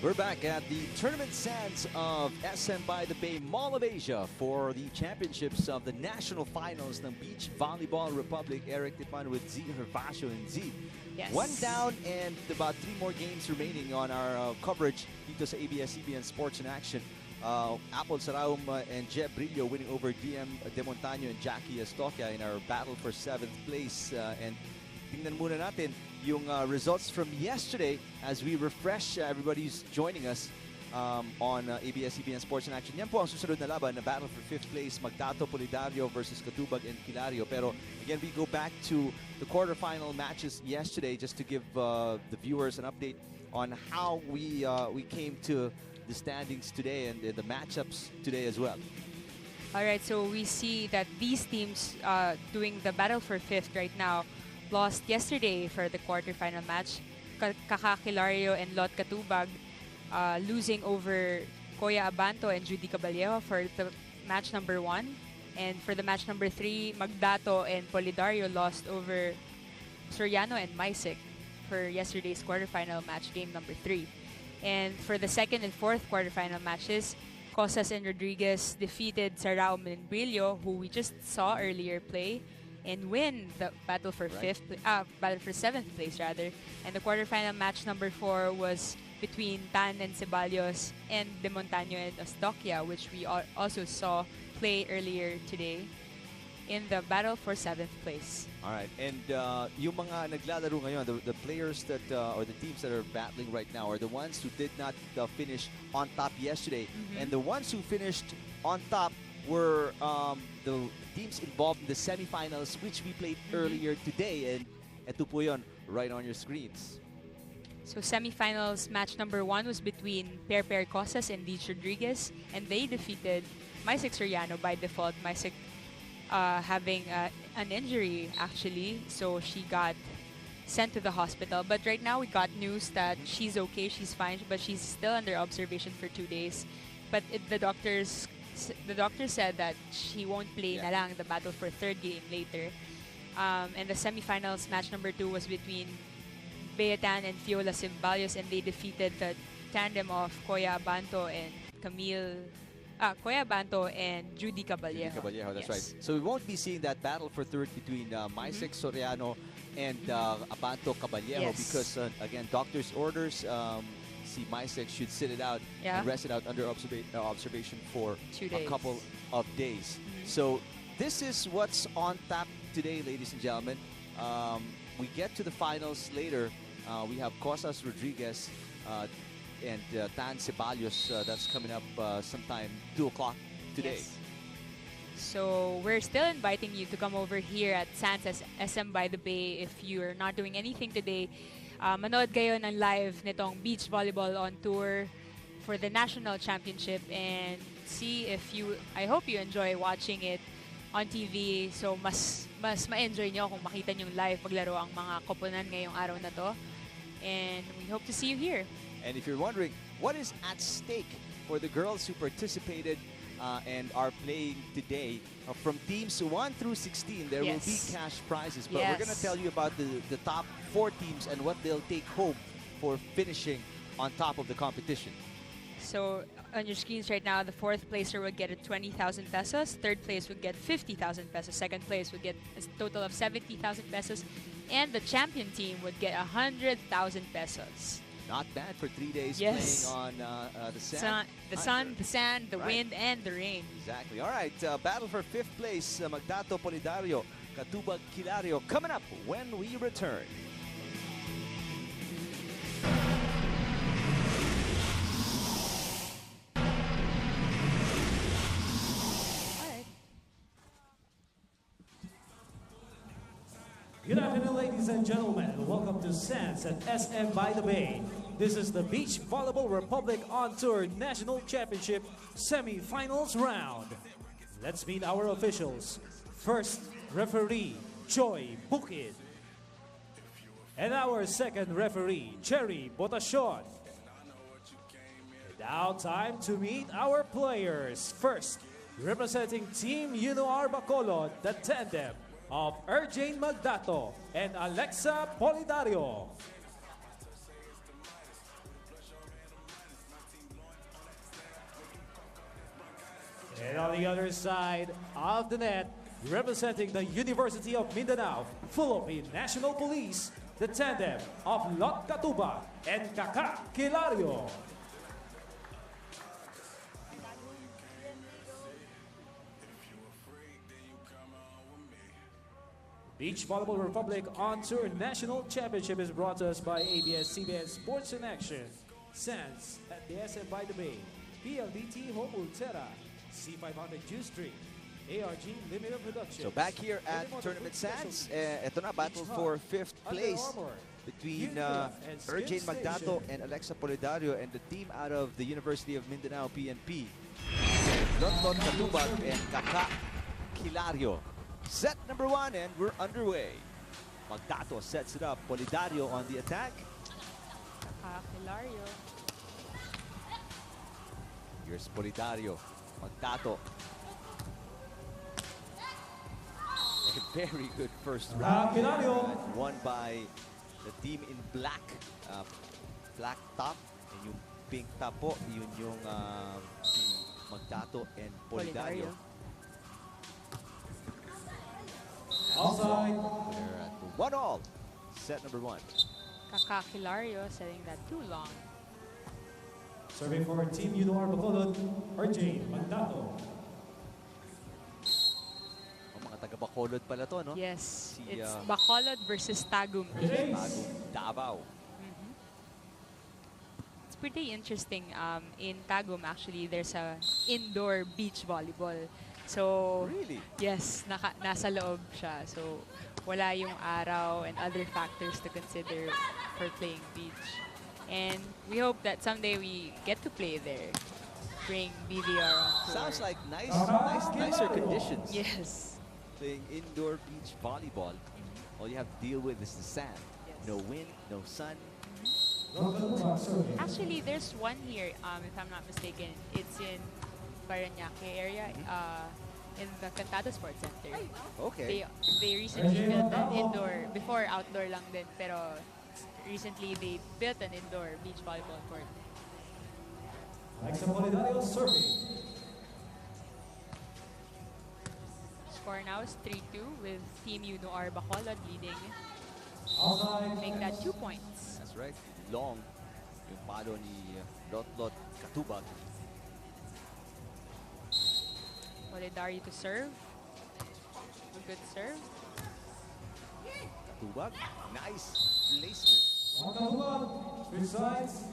We're back at the tournament sands of SM by the Bay Mall of Asia for the championships of the national finals ng Beach Volleyball Republic. Eric Tipan with Z Hervasio and Z. Yes. One down and about 3 more games remaining on our coverage dito sa ABS-CBN Sports in Action. Apple Saraum and Jeb Brillo winning over DM De Montaño and Jackie Estoquia in our battle for 7th place. And tingnan muna natin yung results from yesterday as we refresh everybody who's joining us on ABS-CBN Sports in Action. Yan po ang susunod na laban na battle for 5th place, Magdato Polidario versus Catubag Quilario. Pero again, we go back to the quarterfinal matches yesterday just to give the viewers an update on how we came to the standings today and the matchups today as well. All right, so we see that these teams doing the battle for 5th right now lost yesterday for the quarterfinal match. Quilario and Lot Catubag losing over Koya Abanto and Judy Caballero for the match number 1. And for the match number 3, Magdato and Polidario lost over Soriano and Maisic for yesterday's quarterfinal match, game number 3. And for the 2nd and 4th quarterfinal matches, Cosas and Rodriguez defeated Saraum and Brillo, who we just saw earlier play, and win the battle for 7th place rather. And the quarterfinal match number 4 was between Tan and Ceballos and De Montaño and Estoquia, which we also saw play earlier today in the battle for 7th place. All right, and yung mga naglalaro ngayon, the players that or the teams that are battling right now are the ones who did not finish on top yesterday, and the ones who finished on top were the teams involved in the semifinals, which we played earlier today, and ito po yun right on your screens. So semifinals match number 1 was between Pair Cosas and Deej Rodriguez, and they defeated Maisic Soriano by default. Maisic having an injury actually, so she got sent to the hospital. But right now we got news that she's okay, she's fine, but she's still under observation for 2 days. But the doctor said that she won't play na lang the battle for 3rd game later. And the semifinals match number 2 was between Beatan and Fiola Ceballos, and they defeated the tandem of Koya Abanto and Koya Abanto and Judy Caballero. That's right. So we won't be seeing that battle for 3rd between Maisic Soriano and Abanto Caballero because, again, doctor's orders. Maisic should sit it out and rest it out under observation for 2 days. A couple of days. So this is what's on tap today, ladies and gentlemen. We get to the finals later. We have Cosas Rodriguez and Tan Ceballos. That's coming up sometime 2 o'clock today. Yes. So we're still inviting you to come over here at Sands SM by the Bay if you're not doing anything today. Manood kayo ng live nitong Beach Volleyball on Tour for the National Championship and see if I hope you enjoy watching it on TV. So mas ma-enjoy nyo kung makita nyo live paglaro ang mga koponan ngayong araw na to. And we hope to see you here. And if you're wondering what is at stake for the girls who participated and are playing today, from teams 1 through 16, there will be cash prizes. But we're going to tell you about the top 4 teams and what they'll take home for finishing on top of the competition. So on your screens right now, the 4th placer would get 20,000 pesos, 3rd place would get 50,000 pesos, 2nd place would get a total of 70,000 pesos, and the champion team would get 100,000 pesos. Not bad for 3 days playing on the sand. The sun, the sand, the wind, and the rain. Exactly. All right, battle for 5th place, Magdato Polidario, Catubag Quilario, coming up when we return. Good afternoon, ladies and gentlemen. Welcome to Sands at SM by the Bay. This is the Beach Volleyball Republic On Tour National Championship Semi-Finals round. Let's meet our officials. First, referee, Joy Bukid. And our second referee, Cherry Botacion. And now time to meet our players. First, representing Team Unoar Bacolod, the tandem of Erjane Magdato and Alexa Polidario. And on the other side of the net, representing the University of Mindanao, Philippine National Police, the tandem of Lot Catubag and Catubag Quilario. Beach Volleyball Republic On Tour National Championship is brought to us by ABS-CBN Sports in Action, Sands at the SM by the Bay, PLDT Home Ultera, C500 Juice Drink, ARG Limited Production. So back here at Tournament Sands, ito na, battle for 5th place between Erjane Magdato and Alexa Polidario and the team out of the University of Mindanao, PNP. Lot Catubag and Catubag Quilario. Set number 1 and we're underway. Magdato sets it up. Polidario on the attack. Quilario. Here's Polidario. Magdato. A very good first round. Won by the team in black. Black top. And yung pink top po, yun yung si Magdato and Polidario. Outside. They're at 1-1. Set number 1. Catubag Quilario setting that too long. Serving for Team UNOR Bacolod, Erjane Magdato. Mga taga-Bacolod pala to, no? Yes, it's Bacolod versus Tagum. Tagum, Davao. It's pretty interesting. In Tagum, actually, there's a indoor beach volleyball. So, Really? yes, nasa loob siya. So, wala yung araw and other factors to consider for playing beach. And we hope that someday we get to play there. Bring BVR on tour. Sounds like nicer conditions. Yes. Playing indoor beach volleyball. All you have to deal with is the sand. Yes. No wind, no sun. Actually, there's one here, if I'm not mistaken. It's in Parañaque area, in the Cantata Sports Center. Okay. They recently built an indoor, before outdoor lang din, pero recently they built an indoor beach volleyball court. Alexa Polidario serving. Score now is 3-2 with Team UNOR Bacolod leading. Outside. Make that 2 points. That's right. Long yung palo ni Lot Catubag. Polidario to serve. A good serve. Catubag, nice placement. Catubag, switch sides.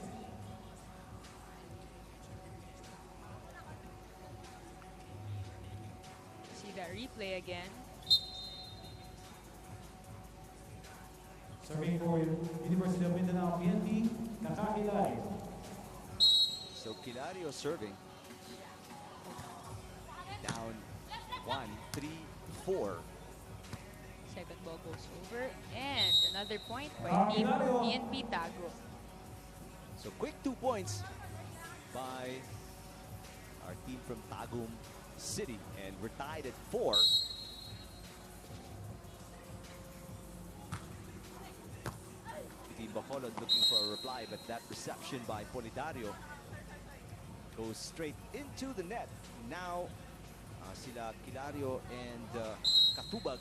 See that replay again. Serving for University of Mindanao, PNP, Catubag Quilario. So Quilario serving. Down 1-3-4. Second ball goes over. And another point by Team PNP Tago. So quick 2 points by our team from Tagum City. And we're tied at 4. Team Bacolod looking for a reply, but that reception by Polidario goes straight into the net. Now, sila Quilario and Catubag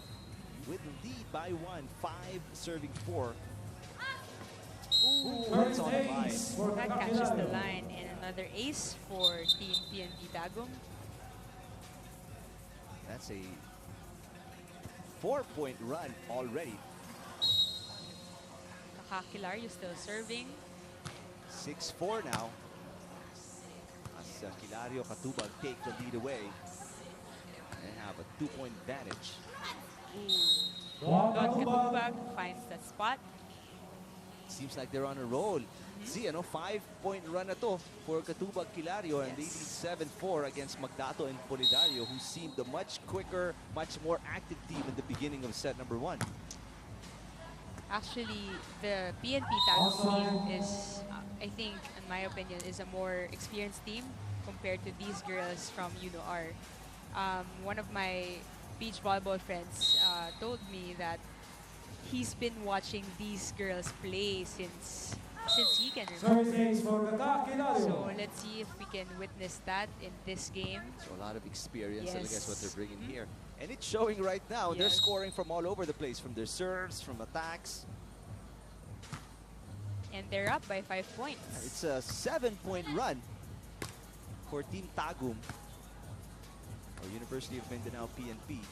with lead by 1, 5 serving 4. Ooh, That's on the line. that catches the line. And another ace for Team PNP Tagum. That's a 4-point run already. Catubag Quilario still serving. 6-4 now. As Quilario, Catubag take the lead away and have a 2-point advantage. Catubag finds that spot. Seems like they're on a roll. See, 5-point run na to for Catubag Quilario, and they lead 7-4 against Magdato and Polidario, who seemed a much quicker, much more active team in the beginning of set number 1. Actually, the PNP Tagum team is, I think, in my opinion, is a more experienced team compared to these girls from UNOR. One of my beach volleyball friends told me that he's been watching these girls play since since he can Service remember. ace for Catubag Quilario. So let's see if we can witness that in this game. So a lot of experience, I Yes. guess, what they're bringing here. And it's showing right now. They're Yes. scoring from all over the place, from their serves, from attacks. And they're up by 5 points. It's a 7-point run for Team Tagum, or University of Mindanao PNP.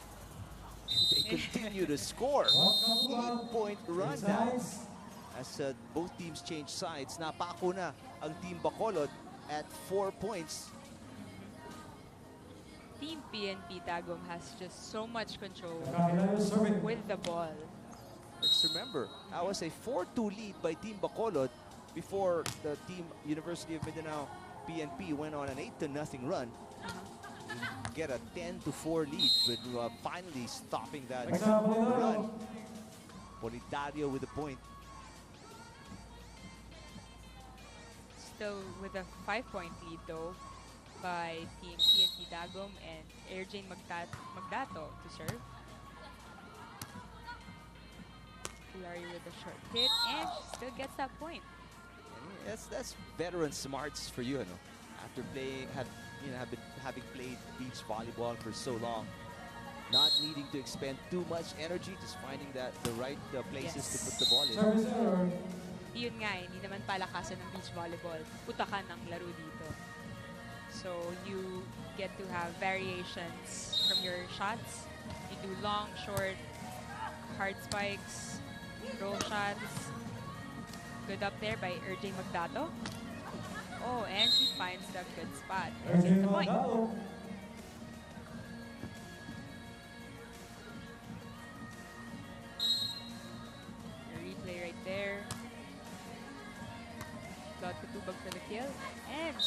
They continue to score. 8-point run now. As both teams change sides, napako na ang Team Bacolod at 4 points. Team PNP Tagum has just so much control Quilario serving. with the ball. Let's remember, that was a 4-2 lead by Team Bacolod before the Team University of Mindanao PNP went on an 8-0 run. Get a 10-4 lead, with finally stopping that run. Polidario with a point. Still with a 5-point lead though by Team PNP Tagum, and Erjane Magdato to serve. Quilario with a short hit, and she still gets that point. That's veteran smarts for you, know. After playing, having played beach volleyball for so long, not needing to expend too much energy, just finding the right places to put the ball in. Service error. Yun nga, hindi naman palakasan ng beach volleyball. Putakan ng laro dito. So you get to have variations from your shots. You do long, short, hard spikes, roll shots. Good up there by Erjane Magdato. Oh, and she finds the good spot and gets the point. The replay right there. Catubag for the kill, and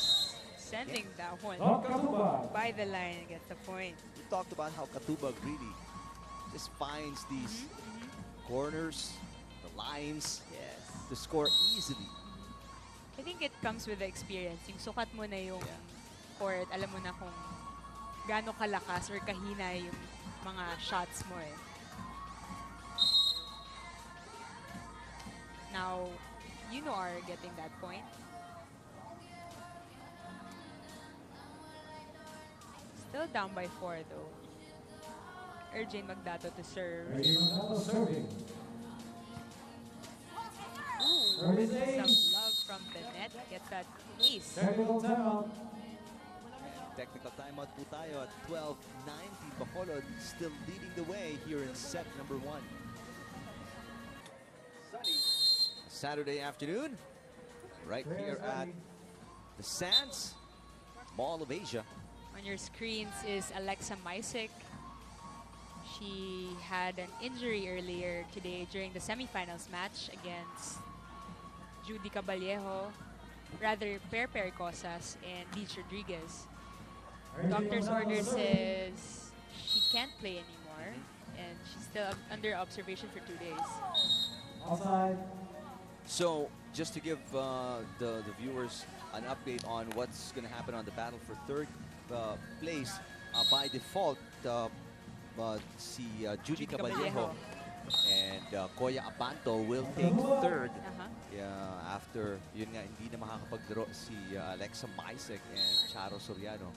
sending that one Catubag. by the line and gets the point. We talked about how Catubag really just finds these corners, the lines, Yes. to score easily. I think it comes with the experience. Yung sukat mo na yung court, alam mo na kung gaano kalakas or kahina yung mga shots mo eh. Now, you know are getting that point. Still down by 4 though. Erjane Magdato to serve. Magdato serving. Ooh, Service some ace. love from the net. Gets that ace. Technical timeout. Technical timeout po tayo at 12-19. Bacolod still leading the way here in set number 1. Saturday afternoon, right here at the Sands Mall of Asia. On your screens is Alexa Misek. She had an injury earlier today during the semifinals match against Judy Caballejo, rather Per Cosas and Deej Rodriguez. Doctor's order says she can't play anymore, and she's still under observation for 2 days. Outside. So, just to give the viewers an update on what's going to happen on the battle for third place, by default, si Judy Caballejo and Koya Abanto will take third. After yun nga, hindi na makakapaglaro si Alexa Misek and Charo Soriano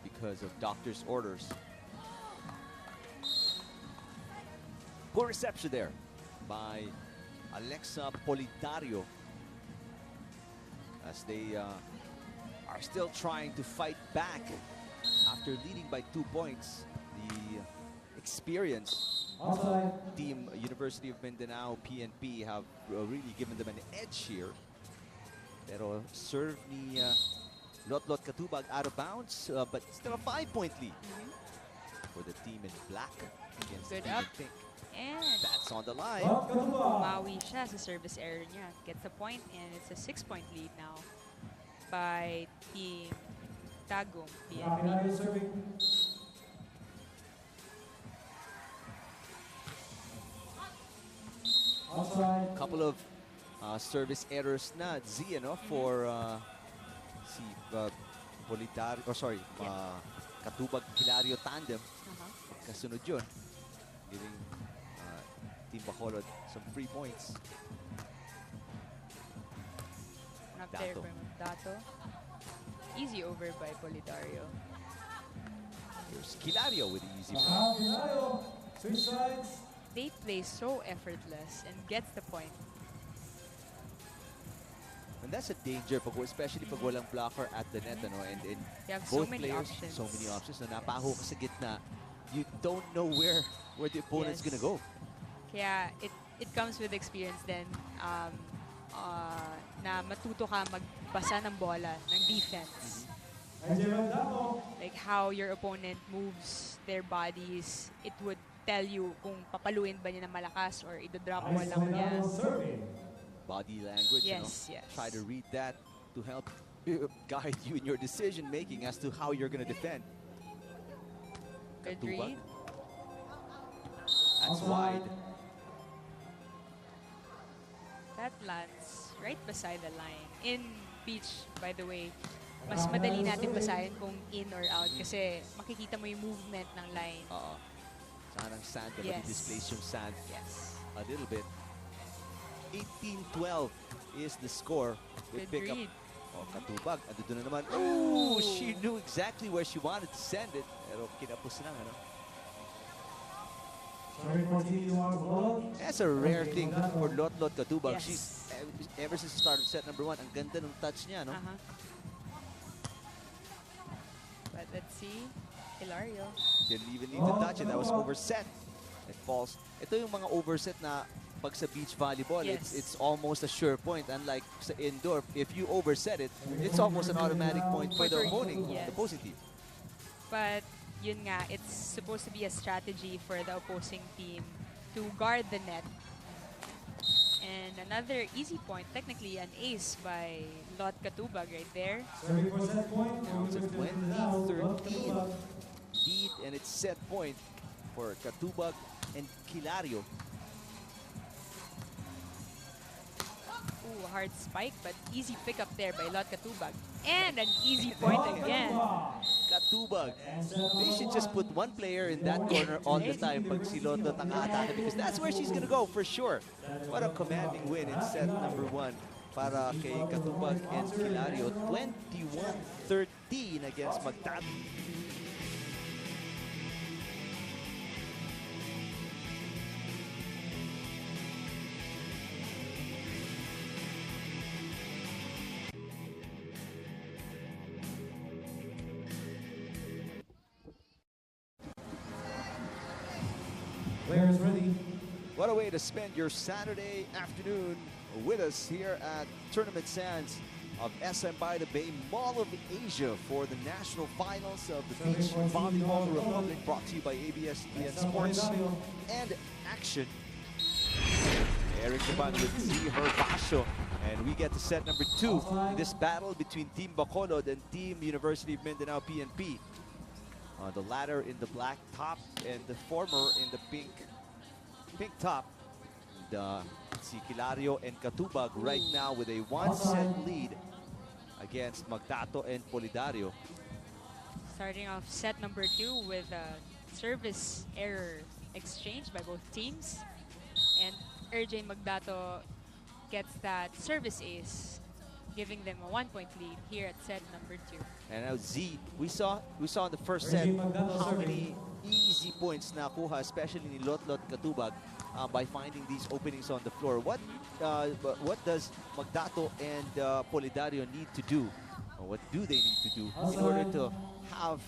because of doctor's orders. Poor reception there by Alexa Polidario, as they are still trying to fight back after leading by 2 points. The experience Outside. Team University of Mindanao PNP have really given them an edge here. Pero serve ni Lotlot Catubag out of bounds, but still a 5-point lead for the team in black against Good the team up. in pink. And That's on the line. Catubag. Maui siya sa service error niya. Gets a point, and it's a 6-point lead now by Team Tagum PNP. Quilario serving. Outside. Couple of service errors na for si Polidario, Catubag Quilario tandem. Kasunod yun, giving Team Bacolod some free points. up there Magdato. by Magdato. Easy over by Polidario. Here's Quilario with the easy point. Quilario, switch sides. They play so effortless and gets the point. And that's a danger, especially pag walang blocker at the net. Ano? And You have so both many players, options. so many options. Na napaho ka sa gitna, you don't know where the opponent's Yes. gonna go. Kaya it comes with experience then na matuto ka magbasa ng bola, ng defense. Like how your opponent moves their bodies, it would tell you kung papaluin ba niya ng malakas or idodrop mo lang niya. Body language, Yes, yes. Try to read that to help guide you in your decision making as to how you're gonna defend. Good Catubag. read. That's wide. That lands right beside the line. In beach, by the way, mas madali natin basahin kung in or out kasi makikita mo yung movement ng line. Sanang sand, Yes. displace yung sand Yes. a little bit. 18-12 is the score. They Good pick read. up Catubag. Ando doon na naman. Oh, she knew exactly where she wanted to send it. Pero kinapos lang, ano? That's a rare thing for Lot Catubag. Yes. She's ever since the start of set number 1, ang ganda ng touch niya, no? But let's see. Hilario. Didn't even need to touch it. That was overset. It falls. Ito yung mga overset na pag sa beach volleyball, Yes. it's almost a sure point. Unlike sa indoor, if you overset it, it's almost an automatic point for the opposing team. But yun nga, it's supposed to be a strategy for the opposing team to guard the net. And another easy point, technically an ace by Lot Catubag right there. Now it's a 20-13 lead, and it's set point for Catubag and Quilario. Ooh, hard spike, but easy pickup there by Lot Catubag. And an easy point again. Catubag. They should just put one player in that corner all the time pag si Lot naka-atake, because that's where she's gonna go for sure. What a commanding win in set number 1 para kay Catubag and Quilario. 21-13 against Magdato. Players ready. What a way to spend your Saturday afternoon with us here at Tournament Sands of SM by the Bay Mall of Asia for the national finals of the Beach Volleyball Republic, brought to you by ABS-CBN Sports and Action. Eric Caban with Z Herbasio, and we get to set number 2 in this battle between Team Bacolod and Team University of Mindanao PNP. The latter in the black top and the former in the pink top. Si Quilario and Catubag right now with a 1-set lead against Magdato and Polidario. Starting off set number 2 with a service error exchange by both teams. And RJ Magdato gets that service ace, giving them a 1-point lead here at set number 2. And now Z, we saw in the first set how many easy points nakuha, especially ni Lot Catubag, by finding these openings on the floor. What does Magdato and Polidario need to do? Or what do they need to do in order to have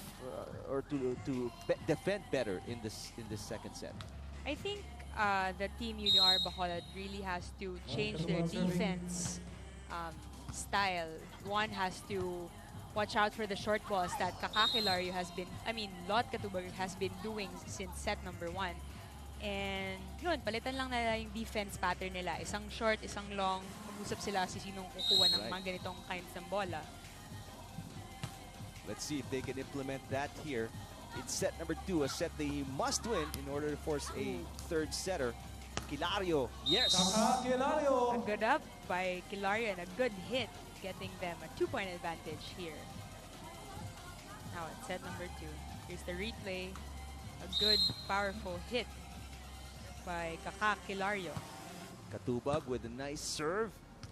or to defend better in this second set? I think the Team Junior Bacolod really has to change their defense style. One has to watch out for the short balls that Lot Catubag has been doing since set number 1. And yun, palitan lang nila yung defense pattern nila. Isang short, isang long, mag-usap sila si sinong kukuha ng mga ganitong kinds ng bola. Let's see if they can implement that here. It's set number 2, a set they must win in order to force a third setter. Quilario, yes! A good up by Quilario and a good hit, getting them a 2-point advantage here. Now at set number 2, here's the replay. A good, powerful hit by Quilario. Catubag with a nice serve.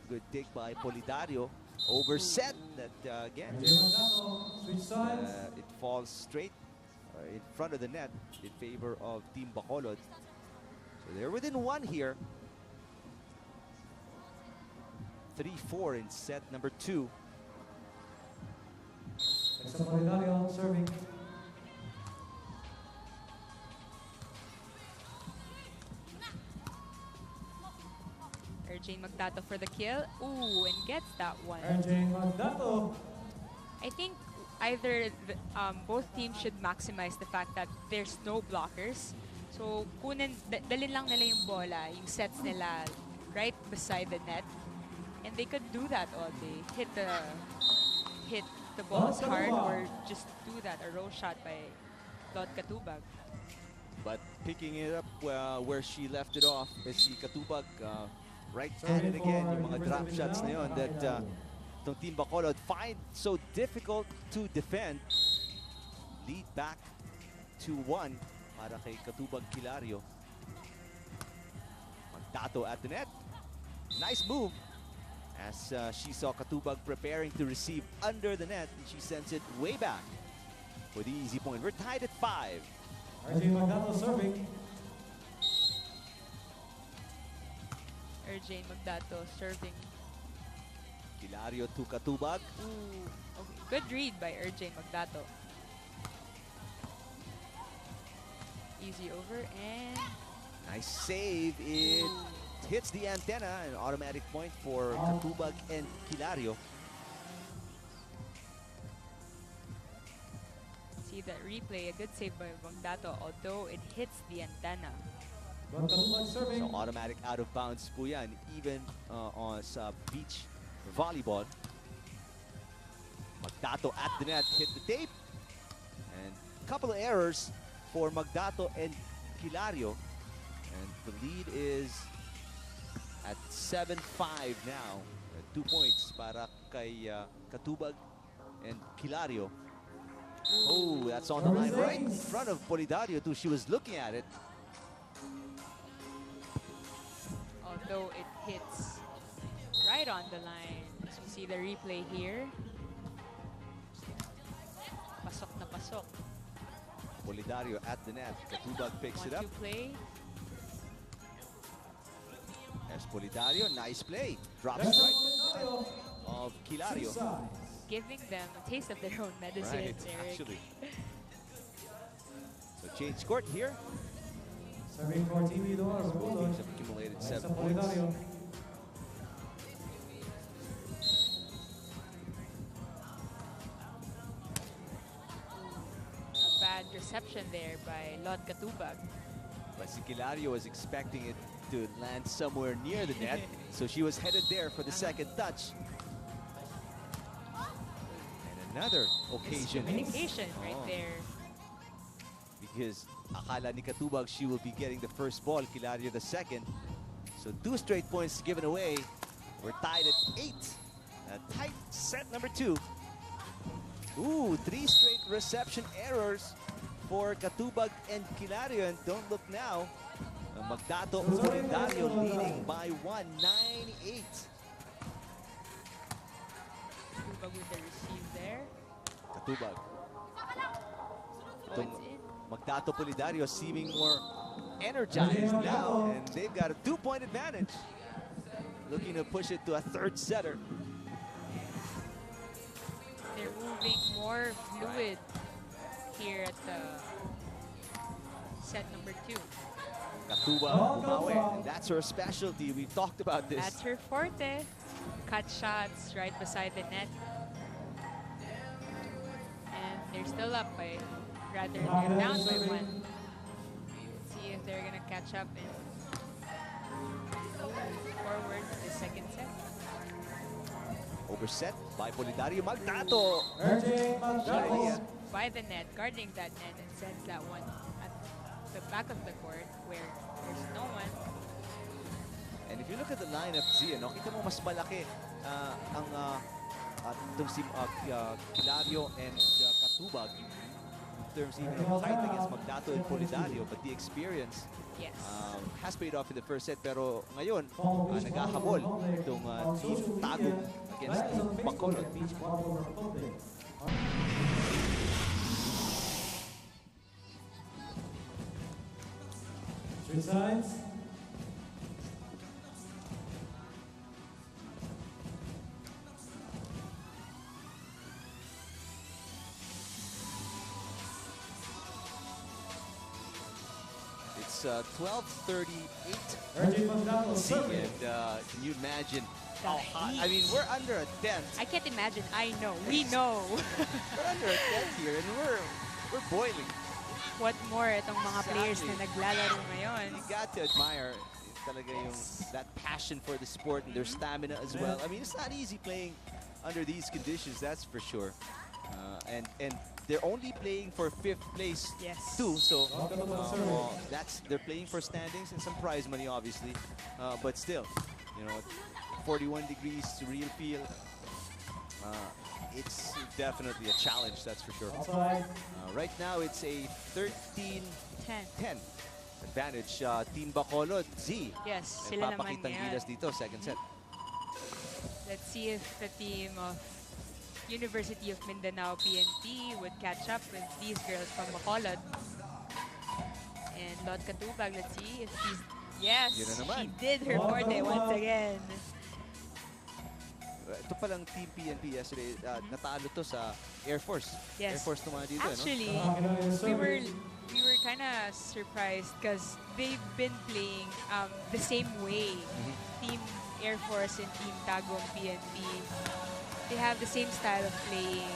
Good dig by Polidario. Overset that again. Switch sides. It falls straight in front of the net in favor of Team Bacolod. So they're within one here. 3-4 in set number 2. Polidario serving. RJ Magdato for the kill. Ooh, and gets that one. RJ Magdato. I think either both teams should maximize the fact that there's no blockers. So, dalhin lang nila yung bola, yung sets nila right beside the net. And they could do that all day. Hit the balls hard or just do that, a roll shot by Catubag. But picking it up where she left it off is si Catubag right at it again. Yung mga drop shots na yun that itong Team Bacolod find so difficult to defend. Lead back to 1 para kay Catubag Quilario. Magdato at the net. Nice move as she saw Catubag preparing to receive under the net, and she sends it way back for the easy point. We're tied at 5. RJ Magdato serving. RJ Magdato serving. Quilario to Catubag. Ooh, okay. Good read by RJ Magdato. Easy over and Nice save. It hits the antenna, an automatic point for Catubag and Quilario. see that replay. A good save by Magdato, although it hits the antenna. So automatic out of bounds po yan, even on sa beach volleyball. Magdato at the net, hit the tape. And a couple of errors for Magdato and Quilario. And the lead is at 7-5 now. 2 points para kay Catubag and Quilario. Oh, that's on the line right in front of Polidario too. She was looking at it. Although it hits right on the line. As we see the replay here. Pasok na pasok. Polidario at the net. Catubag picks it up. 1-2 play. There's Polidario, nice play. Drops right in front of Quilario. Giving them a taste of their own medicine, Right, Eric. actually. So change court here. Serving for TV Both Teams have accumulated 7 points. A bad reception there by Catubag. But si Quilario was expecting it to land somewhere near the net, so she was headed there for the second touch. And another occasion. Communication right there. Because akala ni Catubag she will be getting the first ball, Quilario the second. So 2 straight points given away. We're tied at 8. A tight set number 2. Ooh, 3 straight reception errors for Catubag and Quilario. And don't look now. Magdato Polidario leading by 1, 9-8. Catubag with the receive there. Catubag. Oh, it's in. Magdato Polidario seeming more energized now, and they've got a 2-point advantage. Looking to push it to a 3rd setter. They're moving more fluid here at the set number 2. Catubag bumawi, and that's her specialty. We've talked about this. That's her forte. Cut shots right beside the net. And they're still up by, rather they're down by 1. Let's see if they're gonna catch up and move forward to the second set. Overset by Polidario. Magdato. By the net, guarding that net, and sends that one at the back of the court where there's no one. And if you look at the lineup, Zia, no, kita mo mas malaki ang itong si Quilario and Catubag in terms even of height against Magdato and Polidario, but the experience Yes. has paid off in the first set. Pero ngayon, naghahabol itong Team Tagum against That is on the Facebook Bacolod. at Beach Volleyball Republic. Switch sides. It's 12:38. RJ Magdato See, serving. and can you imagine The how hot? I mean, heat. we're under a tent. I can't imagine. I know. We know. We're under a tent here, and we're boiling. What more itong mga players na Exactly. naglalaro ngayon. You got to admire talaga yung that passion for the sport and their stamina as well. I mean, it's not easy playing under these conditions, that's for sure. And they're only playing for 5th place Yes. too, so well, they're playing for standings and some prize money, obviously. But still, you know, 41 degrees real feel. It's definitely a challenge, that's for sure. Outside. Right now, it's a 13-10 10. advantage. Team Bacolod, Z. Yes, sila naman Nagpapakitang ngayon. gilas dito, second set. Let's see if the team of University of Mindanao PNP would catch up with these girls from Bacolod. And Lot Catubag, let's see if she's... Yes, Yun na naman. she did her forte once again. Ito palang Team PNP yesterday, natalo to sa Air Force. Yes. Air Force naman dito, Actually, we were kind of surprised because they've been playing the same way. Team Air Force and Team Tagum PNP. They have the same style of playing.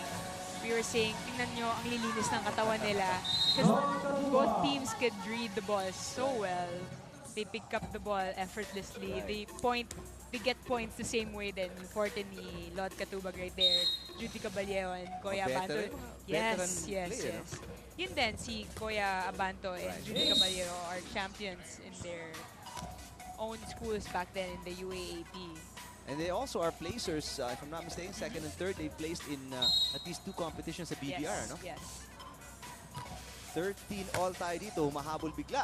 We were saying, tingnan nyo, ang lilinis ng katawan nila. Because both teams could read the ball so well. They pick up the ball effortlessly. Right. They get points the same way then yung forte ni Lot Catubag right there. Judy Caballero and Koya Abanto. Veteran Yes. player, Yun din, si Koya Abanto and Right. Judy Caballero are champions in their own schools back then in the UAAP. And they also are placers, if I'm not mistaken, second and third. They placed in at least 2 competitions sa BBR, Yes, no? yes. 13 all tayo dito, mahabol bigla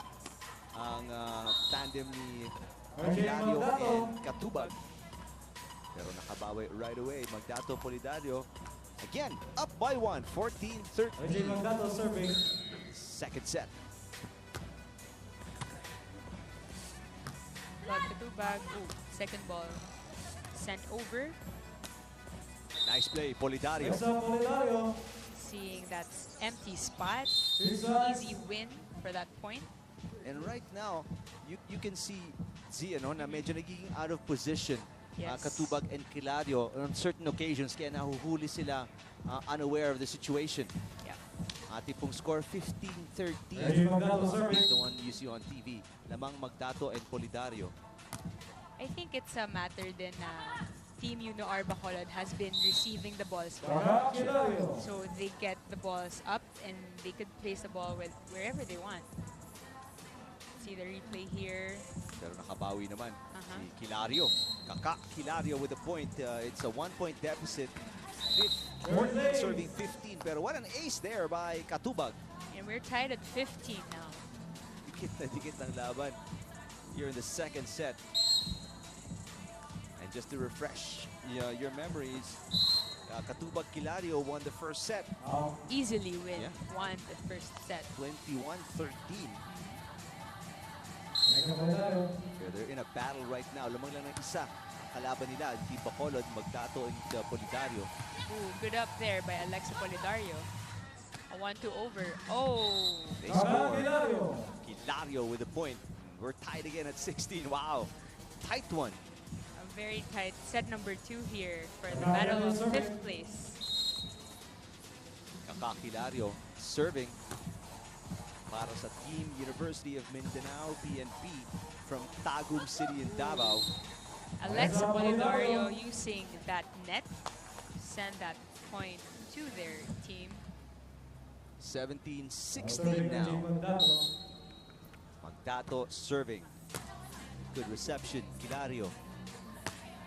ang tandem ni RJ Quilario Magdato. and Catubag. Pero nakabawi right away. Magdato Polidario again up by 1, 14-13. RJ Magdato serving. Second set. Lot Catubag, second ball sent over. Nice play, Polidario. Next up, Polidario. Seeing that empty spot, Switch sides. easy win for that point. And right now, you can see Z, ano, na medyo nagiging out of position. Yes. Catubag and Quilario on certain occasions, kaya nahuhuli sila unaware of the situation. Yeah. Ating pong score RJ 15-13. Magdato serving. The one you see on TV. Lamang Magdato and Polidario. I think it's a matter din na Team UNOR Bacolod has been receiving the balls well. Catubag Quilario. So they get the balls up and they could place the ball with wherever they want. See the replay here. Pero nakabawi naman Uh-huh. si Quilario. Quilario with a point. It's a 1-point deficit. 14 serving 15. Pero what an ace there by Catubag. And we're tied at 15 now. Dikit na dikit ang laban here in the second set. And just to refresh your memories, Catubag Quilario won the first set, Easily Yeah. won the first set. 21-13. Magdato. They're in a battle right now. Lamang lang ng isa. Kalaban nila, Team Bacolod, Magdato, and Polidario. Ooh, good up there by Alexa Polidario. A 1-2 over. Oh! They Catubag score. Quilario. Quilario with a point. We're tied again at 16. Wow. Tight one. A very tight set number 2 here for the battle of 5th place. Quilario serving para sa Team University of Mindanao PNP from Tagum City in Davao. Alexa Polidario using that net send that point to their team. 17-16 RJ now. Magdato. Magdato serving. Good reception. Quilario.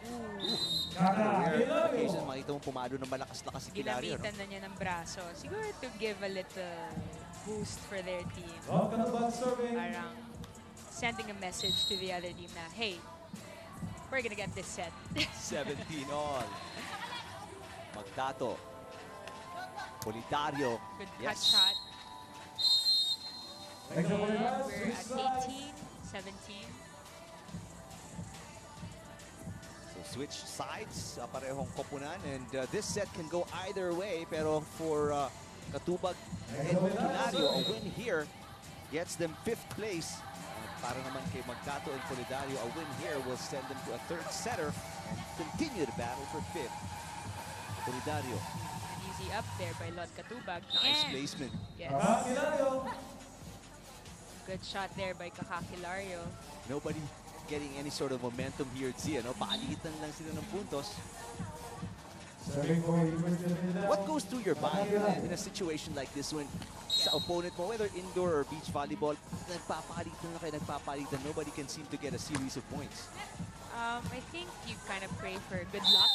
Rare occasion makita mong pumalo ng malakas-lakas si Quilario. Ginamitan na niya ng braso. Siguro to give a little boost for their team. Catubag serving. Parang sending a message to the other team na, hey, we're gonna get this set. 17 all. Magdato Polidario. Good cut Yes. shot. And we're at 18, 17. So switch sides, parehong koponan, and this set can go either way. Pero for Catubag and Quilario, a win here gets them 5th place. Para naman kay Magdato and Polidario, a win here will send them to a 3rd setter and continue the battle for 5th. Polidario. An easy up there by Lot Catubag. Nice And- placement. Yes. Good shot there by Quilario. Nobody getting any sort of momentum here at Zia. No? Paalitan lang sila ng puntos. What goes through your mind in a situation like this when sa opponent mo, whether indoor or beach volleyball, nagpapalitan, nobody can seem to get a series of points? I think you kind of pray for good luck.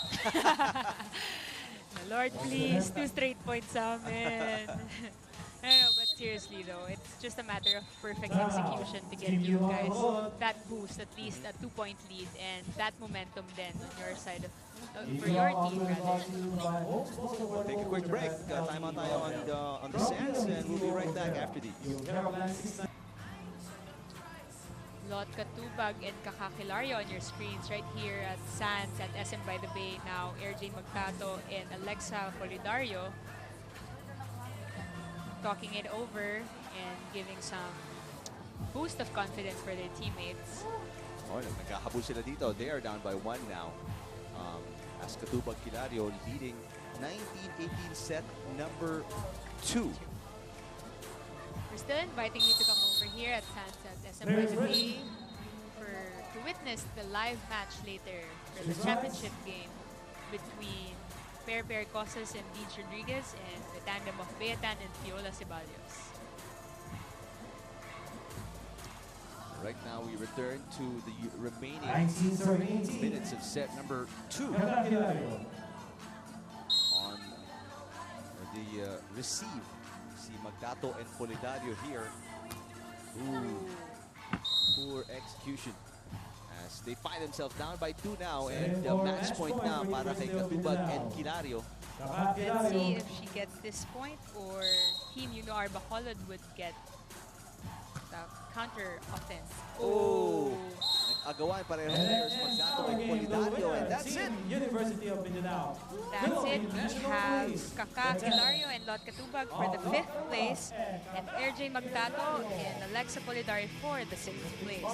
Lord, please, 2 straight points sa amin. I don't know, but seriously though, it's just a matter of perfect execution to get you guys that boost, at least a 2-point lead, and that momentum then on your side of, for your team rather. We'll take a quick break. Time out tayo on the sands, and we'll be right back after these. Lot Catubag and Quilario on your screens right here at Sands at SM by the Bay. Now, RJ Magdato and Alexa Polidario talking it over and giving some boost of confidence for their teammates. Oh, nagkahabol sila dito. They are down by 1 now. As Catubag Quilario leading 19-18 set number 2. We're still inviting you to come over here at Sands at SM by the Bay to witness the live match later for the championship game between Pair Cosas and Deej Rodriguez and the tandem of Beatan and Fiola Ceballos. Right now, we return to the remaining minutes of set number 2. On the receive, see Magdato and Polidario here. Ooh, poor execution. As they find themselves down by 2 now, and match point now para kay Catubag and Quilario. Let's see if she gets this point or Team Unoar Bacolod would get the counter offense. Oh! Nag-agawan pareho players, Magdato and Polidario, and that's it! University of Mindanao. That's it. We have Quilario and Lot Catubag for the 5th place, and RJ Magdato and Alexa Polidario for the 6th place.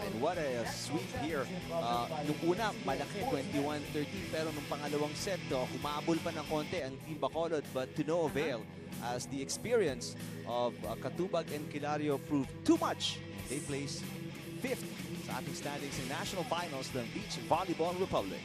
And what a sweep here. Nung una, malaki, 21-13. Pero nung pangalawang set, humabol pa ng konti ang Team Bacolod, but to no avail as the experience of Catubag and Quilario proved too much. They placed 5th sa ating standings in National Finals ng Beach Volleyball Republic.